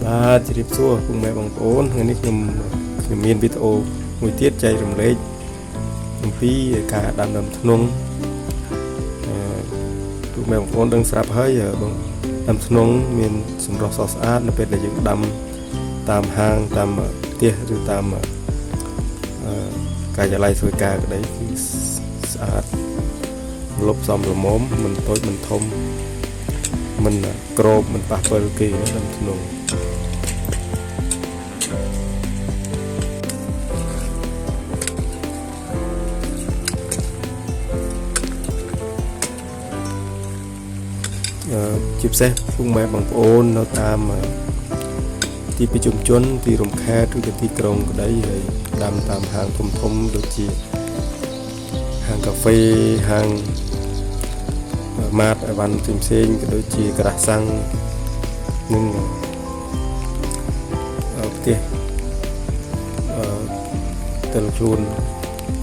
ជម្រាបសួរពុកម៉ែបងប្អូនថ្ងៃនេះខ្ញុំមានវីដេអូមួយទៀតចែករំលែកអំពីការដាំដើមធ្នង់ពុកម៉ែបងប្អូនដឹងស្រាប់ហើយបងដើមធ្នង់មានសម្រស់ស្រស់ស្អាតនៅពេលដែលយើងដាំតាមហាងតាមផ្ទះឬតាមការិយាល័យធ្វើការក្តីគឺស្អាតលុបសមល្មមមិនតូចមិនធំមិនក្របមិនប៉ះពាល់គេដើមធ្នង់ជាពិសេសពុកម៉ែបងប្អូននៅតាមទីប្រជុំជនទីរំខានឬក៏ទីក្រុងក្តីហើយដាំតាមហាងធំដូចជាហាងកាហ្វេហាងម៉ាតអីវ៉ាន់ផ្សេងក៏ដូចជាក្រាស់សាំងនិងផ្ទះទិលខ្លួន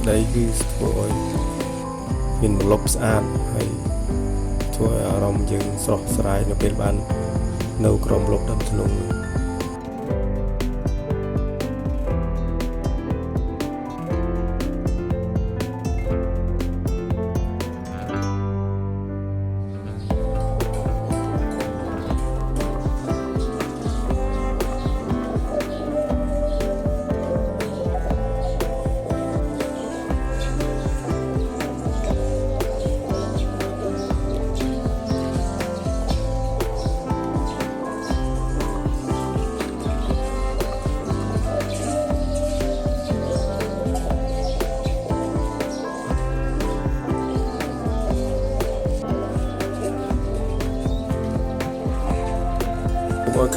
ដីគឺធ្វើឲ្យមានម្លប់ស្អាតហើយធ្វើឲ្យអារម្មណ៍យើងស្រស់ស្រាយនៅពេលបាននៅក្រោមលប់ដើមធ្នង់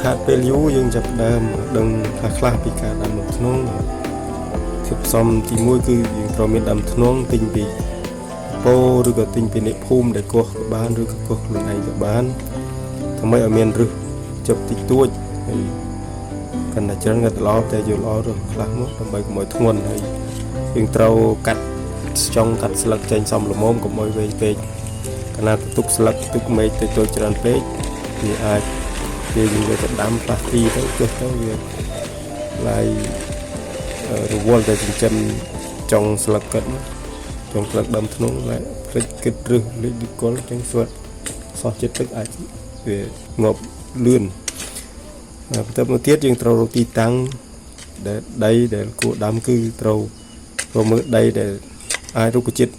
ខាតពេលយូរយើងចាប់ដើមដឹងខ្លះពីការដាំដើមធ្នង់ធាតុផ្សំទី1គឺយើងត្រូវមានដើមធ្នង់ទិញពីពោឬក៏ទិញពីអ្នកភូមិដែលកោះក៏បានឬក៏កោះខ្លួនឯងក៏បានដើម្បីឲ្យមានឫសចុះតិចតួចហើយកាន់តែច្រើនក៏ល្អតែយកល្អឬខ្លះមកដើម្បីកុំឲ្យធ្ងន់ហើយយើងត្រូវកាត់ចុងកាត់ស្លឹកចេញសមល្មមកុំឲ្យវែងពេកកាលណាទុកស្លឹកទុកមែកទៅច្រើនពេកវាអាចពេលយើងទៅដាំផ្លាស់ទីទៅចុះទៅវាឡាយរវល់តែចិញ្ចឹមចុងស្លឹកកិតចុងស្លឹកដើមធ្នង់ឡាយភ្លេចគិតរឹសលេចឌីកុលចឹងស្វិតសោះចិត្តទឹកអាចវាងាប់លឿនបន្ទាប់មកទៀតយើងត្រូវរកទីតាំងដែលដីដែលគួរដាំគឺត្រូវមើលដីដែលអាចរុក្ខជាតិ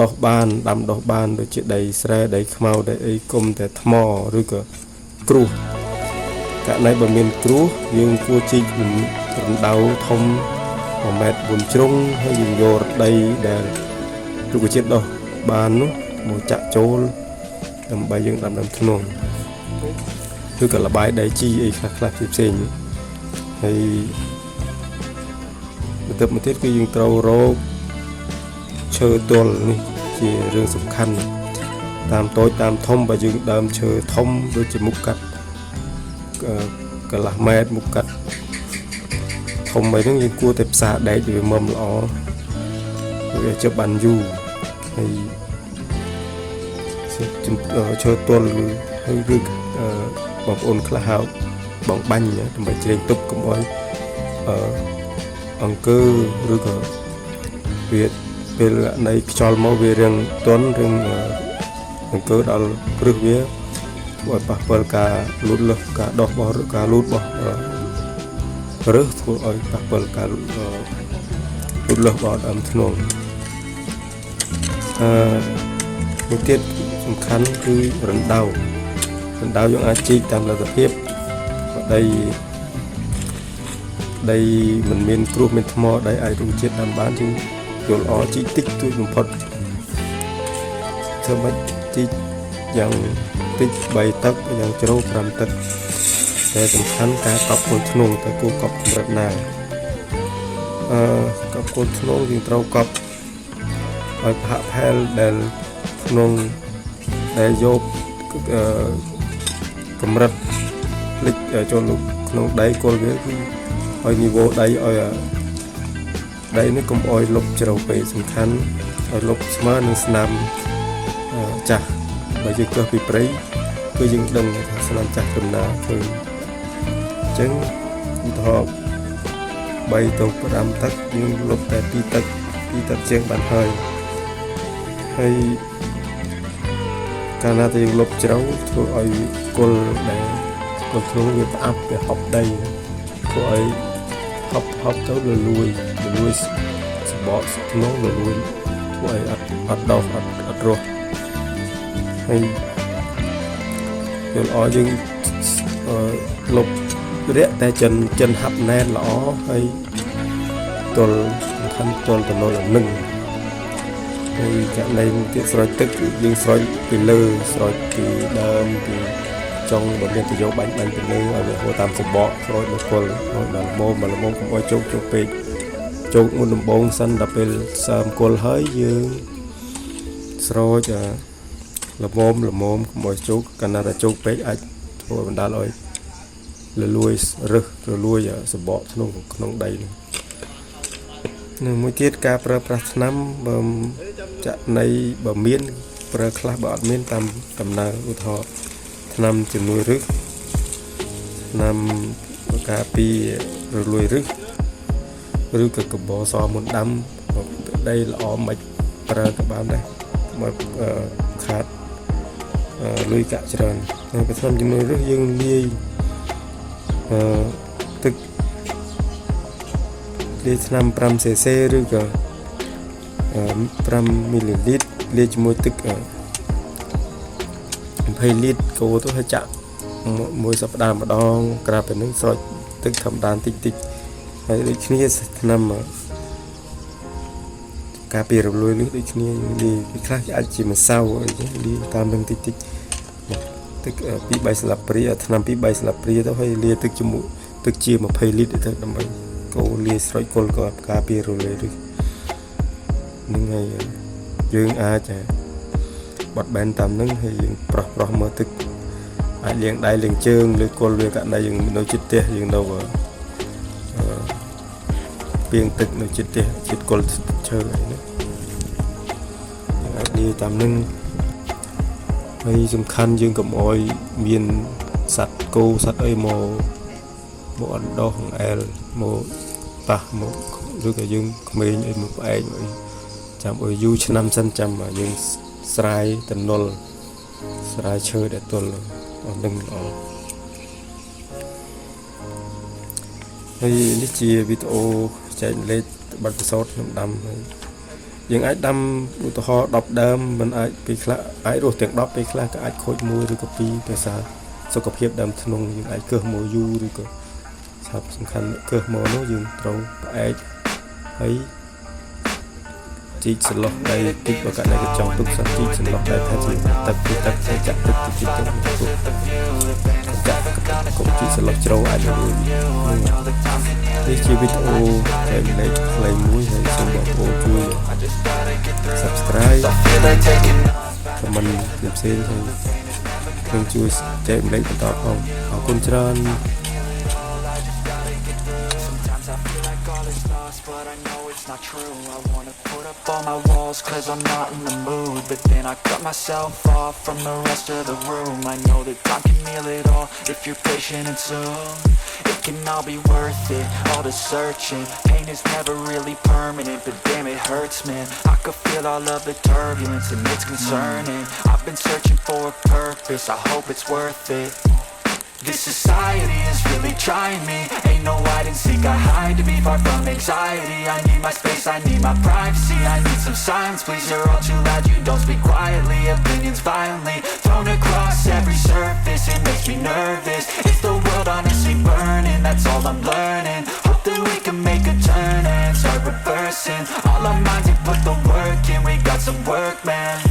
ដោះបានដាំដោះបានដូចជាដីស្រែដីខ្មៅដីអីគុំតែថ្មឬក៏គ្រួសករណីបើមានគ្រួសយើងគួរជីករណ្ដៅធំ1ម៉ែត្រ4ជ្រុងហើយយើងយករដីដែលរុក្ខជាតិដោះបាននោះមកចាក់ចូលដើម្បីយើងដាំដើមធ្នង់ឬក៏លបាយដីជីអីខ្លះផ្សេងហើយបន្ទាប់មកទៀតគឺយើងត្រូវរកឈើទល់នេះជារឿងសំខាន់តាមតូចតាមធំបើយើងដើមឈើធំដូចជាមុខកាត់កន្លះម៉ែត្រមុខកាត់ធំអីហ្នឹងយើងគួរតែផ្សារដែកវាមុំល្អវាជិបបានយូរហើយឈើទល់ហើយឬបងប្អូនខ្លះហៅបងបាញ់ដើម្បីជ្រែងទប់កុំឲ្យអង្គើឬក៏វាពេលនៃខ្យល់មកវារៀងទន់រៀងអង្គើដល់គ្រឹះវាឲ្យប៉ះពាល់ការលូតលាស់ការដោះបោះការលូតបោះឫសធ្វើឲ្យប៉ះពាល់ការលូតលាស់បោះដើមធ្នង់មួយទៀតសំខាន់គឺរណ្ដៅយើងអាចជីកតាមលទ្ធភាពដីមិនមានគ្រួសមានថ្មដីអាចរុក្ខជាតិតាមបានជាងយល់ល្អជីកតិចតួចបំផុតធ្វើមិនជីកយ៉ាងតិច3ទឹកយ៉ាងជ្រៅ5ទឹកតែសំខាន់ការកប់គល់ធ្នង់តើគួរកប់កម្រិតណាកប់គល់ធ្នង់យើងត្រូវកប់ឲ្យផាក់ផែលដែលធ្នង់ដែលយកកម្រិតលិចចូលក្នុងដីគល់វាគឺឲ្យនីវ៉ូដីឲ្យដីនេះកុំអោយលុបជ្រៅពេកសំខាន់ឲ្យលុបស្មើនឹងស្នាមចាស់បើយើងចុះពីព្រៃគឺយើងដឹងថាស្នាមចាស់ដំណាឃើញ ចឹងឧទាហរណ៍3ទៅ5ទឹកយើងលុបតែ2ទឹកជាងបានហើយកាលណាតែយើងលុបជ្រៅធ្វើឲ្យគល់ដែលគល់ធ្នង់វាផ្អាប់វាហប់ដីធ្វើឲ្យហប់ទៅលលួយសបកធ្នង់លលួយធ្វើឲ្យអត់ដុះអត់រស់ហើយយើងល្អយើងលុបរាក់តែចិនហាប់ណែនល្អហើយទល់សំខាន់ទល់ទៅលើនឹងហើយករណីទៀតស្រោចទឹកយើងស្រោចពីលើស្រោចពីដើមពីចុងបើមានទៅយកបាញ់ពីលើឲ្យវាហូរតាមសបកស្រោចមកគល់ឲ្យដល់ល្មមកុំឲ្យជោគពេកជោគមុនដំបូងសិនដល់ពេលសើមគល់ហើយយើងស្រោចល្មកុំឲ្យជោគកាលណាតែជោគពេកអាចធ្វើបណ្ដាលឲ្យរលួយសបកក្នុងដីនឹងមួយទៀតការប្រើប្រាស់ថ្នាំបើចាក់នៃបើមានប្រើខ្លះបើអត់មានតាមដំណើរឧទាហរណ៍ថ្នាំជំនួយរឹសថ្នាំការពីរលួយរឹសឬក៏កបោសមុនដាំដីល្អមិនប្រើក៏បានដែរមកខាតលុយកាក់ច្រើនហើយថ្នាំជំនួយរឹសយើងលាយទឹកលាយថ្នាំ 5cc ឬក៏5 ml លាយជាមួយទឹក20 លីត្រកូរទៅឲ្យចាក់មួយសប្តាហ៍ម្ដងក្រាបពីនឹងស្រោចទឹកធម្មតាតិចហើយដូចគ្នាថ្នាំការពីរលួយដូចគ្នាលាយពីខ្លះអាចជាម្សៅអីចឹងលាយតាមនឹងតិចទឹក2-3 ស្លាបព្រាថ្នាំ 2-3 ស្លាបព្រាទៅហើយលាយទឹកជាមួយទឹកជា20 លីត្រទៅដើម្បីកូរលាយស្រោចគល់ក៏ការពីរលួយដូចនឹងហើយយើងអាចបត់បែនតាមនឹងហើយយើងប្រោះមើលទឹកអាចលាងដៃលាងជើងលើគល់វាករណីយើងនៅជិតផ្ទះយើងនៅពីងទឹកនៅជិតផ្ទះជិតគល់ឈើអីណាយើងអាចលាយតាមនឹងហើយសំខាន់យើងកុំអោយមានសត្វគោសត្វអីមកអត់ដោះអែលមកប៉ះមកឬក៏យើងក្មេងអីមកផ្អែកអីចាំឲ្យយូរឆ្នាំសិនចាំយើងស្រាយតំណុលស្រាយឈើដែលទល់អស់នឹងល្អហើយនេះជាវីដេអូចែកលេខបទពិសោធន៍ខ្ញុំដាំហើយយើងអាចដាំឧទាហរណ៍10ដើមមិនអាចពេលខ្លះអាចរស់ទាំង10ពេលខ្លះក៏អាចខូច1ឬក៏2ដោយសារសុខភាពដើមធ្នង់យើងអាចកើសមកយូរឬក៏សំខាន់កើសមកនោះយើងត្រូវផ្អែកហើយជីកសន្លោះដៃតិចបើកាត់ដៃកញ្ចង់ទុកសិនជីកសន្លោះដៃថាជាទឹកហើយចាក់ទឹកតិចទៅចាក់កុំជីកសន្លោះជ្រៅអាចនេះជាវីដេអូចែកលេខខ្លីមួយហើយសូមបងប្អូនជួយ Subscribe comment ផ្សេងៗហើយជួយចែកលេខបន្តផងអរគុណច្រើន But I know it's not true. I wanna put up all my walls cause I'm not in the mood. But then I cut myself off from the rest of the room. I know that time can heal it all if you're patient and soon it can all be worth it, all the searching. Pain is never really permanent, but damn it hurts, man. I could feel all of the turbulence and it's concerning. I've been searching for a purpose, I hope it's worth it. This society is really trying me. Ain't no hide and seek, I hide to be far from anxiety. I need my space, I need my privacy. I need some silence, please, you're all too loud. You don't speak quietly, opinions violently thrown across every surface. It makes me nervous. Is the world honestly burning? That's all I'm learning. Hope that we can make a turn and start reversing all our minds and put the work in. We got some work, man.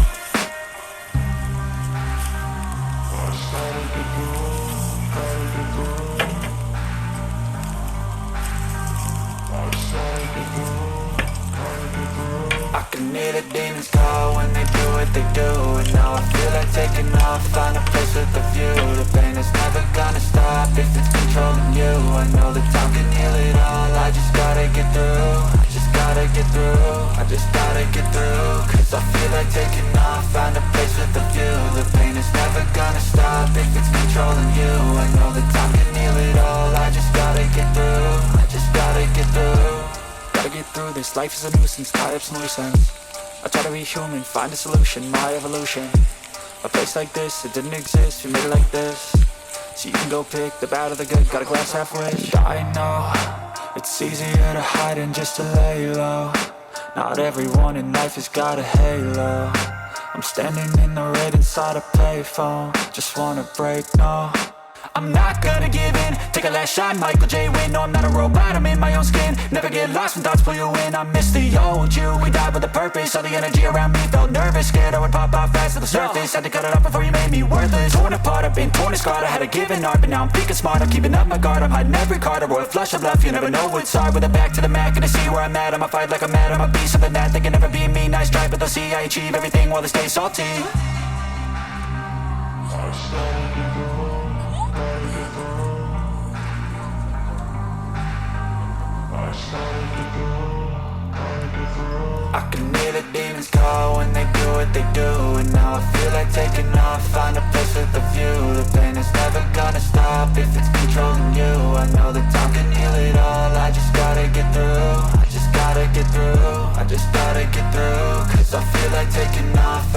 I can hear the demons call when they do what they do. And now I feel like taking off, find a place with a view. The pain is never gonna stop if it's controlling you. I know that time can heal it all, I just gotta get through. I just gotta get through, I just gotta get through. Cause I feel like taking off, find a place with a view. The pain is never gonna stop if it's controlling you. I know that time can heal it all. I just gotta get through. I just gotta get through. Gotta get through this, life is a nuisance, tie up some loose ends. I try to be human, find a solution, my evolution. A place like this, it didn't exist, we made it like this. So you can go pick the bad or the good, got a glass half wish. I know, it's easier to hide than just to lay low. Not everyone in life has got a halo. I'm standing in the red inside a payphone. Just wanna break, no, I'm not gonna give in. Take a last shot, Michael J. Win. No, I'm not a robot, I'm in my own skin. Never get lost when thoughts pull you in. I miss the old you, we died with a purpose. All the energy around me felt nervous. Scared I would pop out fast to the surface. Had to cut it off before you made me worthless. Torn apart, I've been torn and scarred. I had a given art, but now I'm thinking smart. I'm keeping up my guard, I'm hiding every card. A royal flush of love, you never know what's hard. With a back to the mat, gonna see where I'm at. I'ma fight like I'm mad, I'ma be something that they can never be me. Nice try, but they'll see I achieve everything while they stay salty. I can hear the demons call when they do what they do. And now I feel like taking off, find a place with a view. The pain is never gonna stop if it's controlling you. I know that time can heal it all. I just gotta get through. I just gotta get through. I just gotta get through. Cause I feel like taking off,